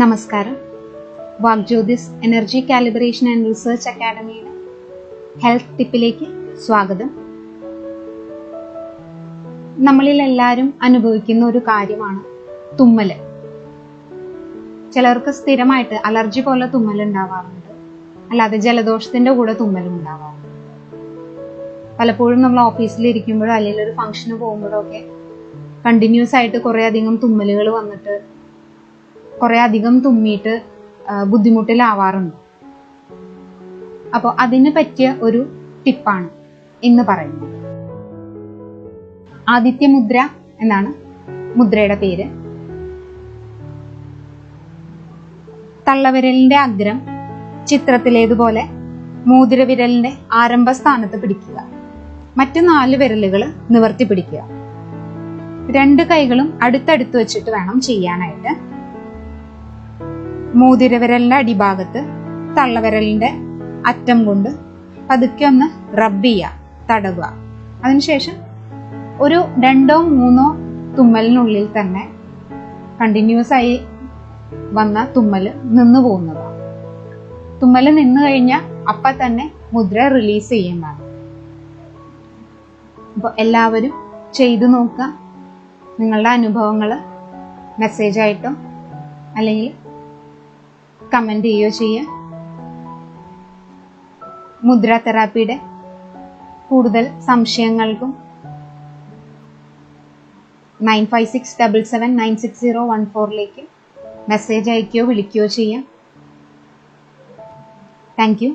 നമസ്കാരം. Vagjyothis energy calibration and research അക്കാഡമിയുടെ health ടിപ്പിലേക്ക് സ്വാഗതം. നമ്മളിൽ എല്ലാവരും അനുഭവിക്കുന്ന ഒരു കാര്യമാണ് തുമ്മല്. ചിലർക്ക് സ്ഥിരമായിട്ട് അലർജി പോലെ തുമ്മൽ ഉണ്ടാവാറുണ്ട്, അല്ലാതെ ജലദോഷത്തിന്റെ കൂടെ തുമ്മലും ഉണ്ടാവാറുണ്ട്. പലപ്പോഴും നമ്മൾ ഓഫീസിലിരിക്കുമ്പോഴോ അല്ലെങ്കിൽ ഒരു ഫംഗ്ഷന് പോകുമ്പോഴോ ഒക്കെ കണ്ടിന്യൂസ് ആയിട്ട് കുറെ അധികം തുമ്മലുകൾ വന്നിട്ട് കുറെ അധികം തുമ്മിയിട്ട് ബുദ്ധിമുട്ടിലാവാറുണ്ട്. അപ്പോൾ അതിന് പറ്റിയ ഒരു ടിപ്പാണ് ഇന്ന് പറയുന്നത്. ആദിത്യമുദ്ര എന്നാണ് മുദ്രയുടെ പേര്. തള്ളവിരലിന്റെ അഗ്രം ചിത്രത്തിലേതുപോലെ മോതിരവിരലിന്റെ ആരംഭ സ്ഥാനത്ത് പിടിക്കുക. മറ്റു 4 വിരലുകൾ നിവർത്തി പിടിക്കുക. 2 കൈകളും അടുത്തടുത്ത് വെച്ചിട്ട് വേണം ചെയ്യാനായിട്ട്. മോതിരവിരലിന്റെ അടിഭാഗത്ത് തള്ളവിരലിന്റെ അറ്റം കൊണ്ട് പതുക്കെ ഒന്ന് റബ്ബ് ചെയ്യുക, തടവുക. അതിനുശേഷം ഒരു 2-3 തുമ്മലിനുള്ളിൽ തന്നെ കണ്ടിന്യൂസ് ആയി വന്ന തുമ്മല് നിന്നു പോകുന്നതാണ്. തുമ്മല് നിന്ന് കഴിഞ്ഞാൽ അപ്പൊ തന്നെ മുദ്ര റിലീസ് ചെയ്യുന്നതാണ്. അപ്പോൾ എല്ലാവരും ചെയ്തു നോക്കുക. നിങ്ങളുടെ അനുഭവങ്ങൾ മെസ്സേജായിട്ടോ അല്ലെങ്കിൽ കമന്റ് ചെയ്യുകയോ ചെയ്യുക. മുദ്ര തെറാപ്പിയുടെ കൂടുതൽ സംശയങ്ങൾക്കും 9567796014 മെസ്സേജ് അയക്കുകയോ വിളിക്കുകയോ ചെയ്യാം. Thank you.